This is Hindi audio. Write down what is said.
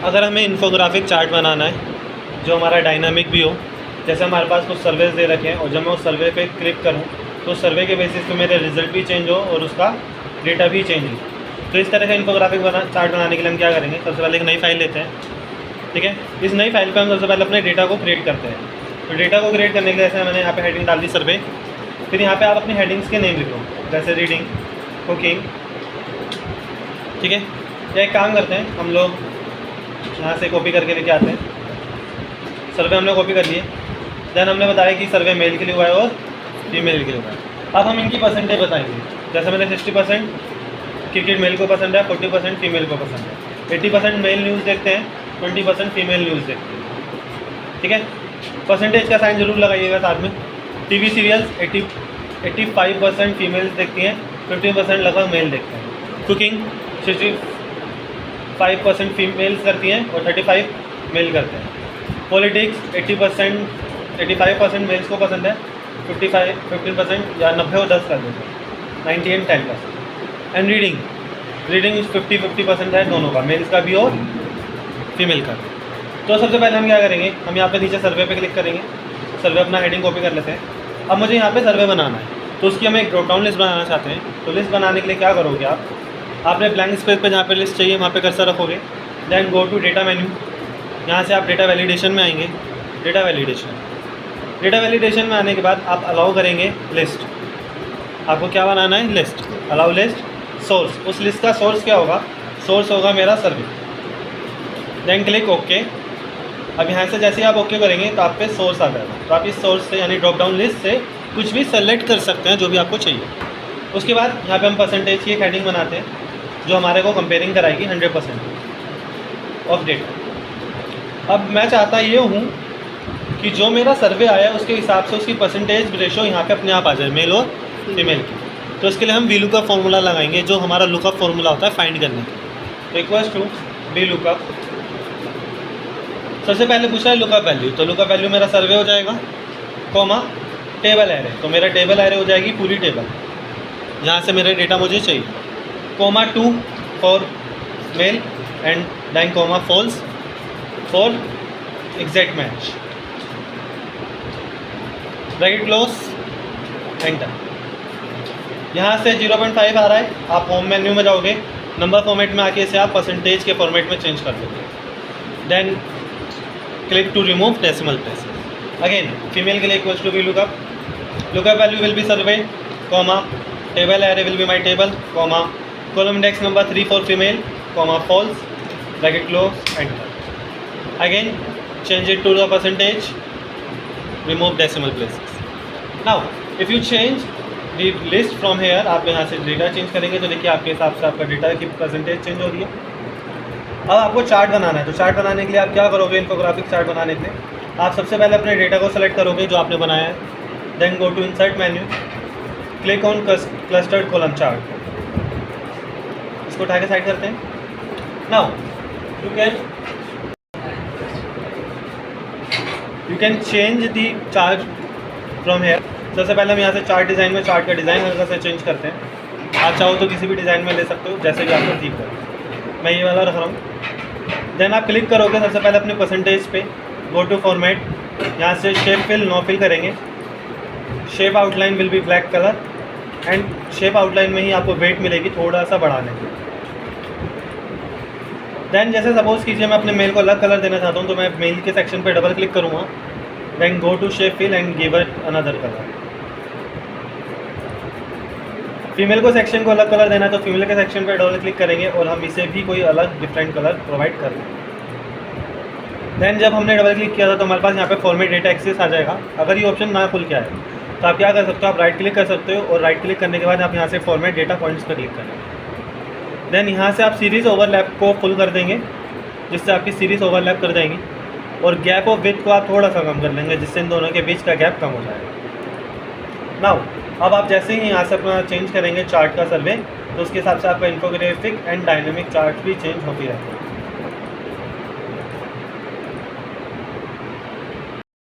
अगर हमें इन्फोग्राफिक चार्ट बनाना है जो हमारा डायनामिक भी हो, जैसे हमारे पास कुछ सर्वेज दे रखे हैं और जब मैं उस सर्वे पे क्लिक करूं तो उस सर्वे के बेसिस पे मेरे रिजल्ट भी चेंज हो और उसका डेटा भी चेंज हो, तो इस तरह का इन्फोग्राफिक चार्ट बनाने के लिए हम क्या करेंगे, सबसे पहले एक नई फाइल लेते हैं। ठीक है, इस नई फाइल पे हम सबसे पहले अपने डेटा को क्रिएट करते हैं। तो डेटा को क्रिएट करने के लिए जैसे मैंने यहाँ पे हेडिंग डाल दी सर्वे, फिर यहाँ पे आप अपनी हेडिंग्स के नेम लिखो, जैसे रीडिंग, कुकिंग। ठीक है, या एक काम करते हैं, हम लोग यहाँ से कॉपी करके लेके आते हैं। सर्वे हमने कॉपी कर लिए, देन हमने बताया कि सर्वे मेल के लिए हुआ है और फीमेल के लिए हुआ है। अब हम इनकी परसेंटेज बताएंगे, जैसे मैंने 60% क्रिकेट मेल को पसंद है, 40% फीमेल को पसंद है, 80% मेल न्यूज़ देखते हैं, 20% फीमेल न्यूज़ देखते हैं। ठीक है, परसेंटेज का साइन जरूर लगाइएगा साथ में। टीवी सीरियल्स 85% फीमेल्स देखती हैं, 50% लगभग मेल देखते हैं। कुकिंग 65% फीमेल्स करती हैं और 35 मेल करते हैं। पॉलिटिक्स 85% मेल्स को पसंद है, 15% या 90 और 10 कर देते हैं, 90 and 10%। एंड रीडिंग 50% है दोनों का, मेल्स का भी और फीमेल का। तो सबसे पहले हम क्या करेंगे, हम यहाँ पे नीचे सर्वे पे क्लिक करेंगे। सर्वे अपना हेडिंग कॉपी कर लेते हैं। अब मुझे यहाँ पे सर्वे बनाना है, तो उसकी हम एक ड्रॉप डाउन लिस्ट बनाना चाहते हैं। तो लिस्ट बनाने के लिए क्या करोगे आपने ब्लैंक स्पेस पे जहाँ पे लिस्ट चाहिए वहाँ पे कर्सर रखोगे, then go to data menu. यहाँ से आप डेटा वैलिडेशन में आएंगे। डेटा वैलिडेशन में आने के बाद आप अलाउ करेंगे लिस्ट। आपको क्या बनाना है, लिस्ट, अलाउ लिस्ट, सोर्स। उस लिस्ट का सोर्स क्या होगा, सोर्स होगा मेरा सर्वे। Then click okay. अब यहाँ से जैसे आप ओके करेंगे तो आप पे सोर्स आ जाएगा। तो आप इस सोर्स से यानी ड्रॉप डाउन लिस्ट से कुछ भी सेलेक्ट कर सकते हैं जो भी आपको चाहिए। उसके बाद यहाँ पे हम परसेंटेज की एक हेडिंग बनाते हैं जो हमारे को कंपेयरिंग कराएगी 100% ऑफ डेटा। अब मैं चाहता ये हूँ कि जो मेरा सर्वे आया है उसके हिसाब से उसकी परसेंटेज रेशो यहाँ पे अपने आप आ जाए, मेल और फीमेल की। तो इसके लिए हम वी लुकअप फॉर्मूला लगाएंगे, जो हमारा लुकअप फॉर्मूला होता है फाइंड करने के। Equals to v lookup. सबसे पहले पूछा है लुकअप वैल्यू, तो लुकअप वैल्यू मेरा सर्वे हो जाएगा, कॉमा टेबल एरे, तो मेरा टेबल एरे हो जाएगी पूरी टेबल जहाँ से मेरा डेटा मुझे चाहिए, comma 2 for male and then comma false for exact match, bracket close, enter. यहाँ से 0.5 आ रहा है, आप होम मेन्यू में जाओगे, नंबर फॉर्मेट में आके इसे आप परसेंटेज के फॉर्मेट में चेंज कर दोगे। Then click to remove decimal places. Again female के लिए equals to v lookup value will be survey, comma table array will be my table, comma column index number 3 for female, comma false, bracket close, enter. Again change it to the percentage, remove decimal places. Now if you change the list from here, आप यहाँ से डेटा चेंज करेंगे तो देखिए आपके हिसाब से आपका डेटा की परसेंटेज चेंज हो रही है। अब आपको चार्ट बनाना है, तो चार्ट बनाने के लिए आप क्या करोगे, इन्फोग्राफिक चार्ट बनाने के लिए आप सबसे पहले अपने डेटा को सेलेक्ट करोगे जो आपने बनाया है, then go to insert menu, click on clustered column chart. इसको उठा के साइड करते हैं। Now you can change the chart from here. सबसे पहले हम यहाँ से चार्ट डिज़ाइन में चार्ट का डिज़ाइन हल्का से चेंज करते हैं। आप चाहो तो किसी भी डिज़ाइन में ले सकते हो, जैसे भी आपको ठीक है। मैं ये वाला रख रहा हूँ। देन आप क्लिक करोगे सबसे पहले अपने परसेंटेज पे, गो टू फॉर्मेट, यहाँ से शेप फिल नो फिल करेंगे। Shape outline will be black colour and shape outline में ही आपको वेट मिलेगी थोड़ा सा बढ़ाने की। देन जैसे सपोज कीजिए मैं अपने मेल को अलग कलर देना चाहता हूँ, तो मैं मेल के सेक्शन पे डबल क्लिक करूँगा, then go to shape fill and give it another colour. Female को सेक्शन को अलग कलर देना है तो फीमेल के सेक्शन पे डबल क्लिक करेंगे और हम इसे भी कोई अलग डिफरेंट कलर प्रोवाइड कर देंगे। देन जब हमने डबल क्लिक किया था तो हमारे पास यहाँ पे फॉर्मेट डेटा एक्सेस आ जाएगा। अगर ये ऑप्शन ना खुल के आए तो आप क्या कर सकते हो, आप राइट क्लिक कर सकते हो और राइट क्लिक करने के बाद आप यहाँ से फॉर्मेट डेटा पॉइंट्स पर क्लिक करेंगे। देन यहाँ से आप सीरीज़ ओवरलैप को फुल कर देंगे, जिससे आपकी सीरीज़ ओवरलैप कर जाएंगी, और गैप ऑफ विड्थ को आप थोड़ा सा कम कर लेंगे, जिससे इन दोनों के बीच का गैप कम हो जाएगा। नाउ अब आप जैसे ही यहाँ से अपना चेंज करेंगे चार्ट का सर्वे, तो उसके हिसाब से आपका इन्फोग्राफिक एंड डायनेमिक चार्ट भी चेंज होती रहती है।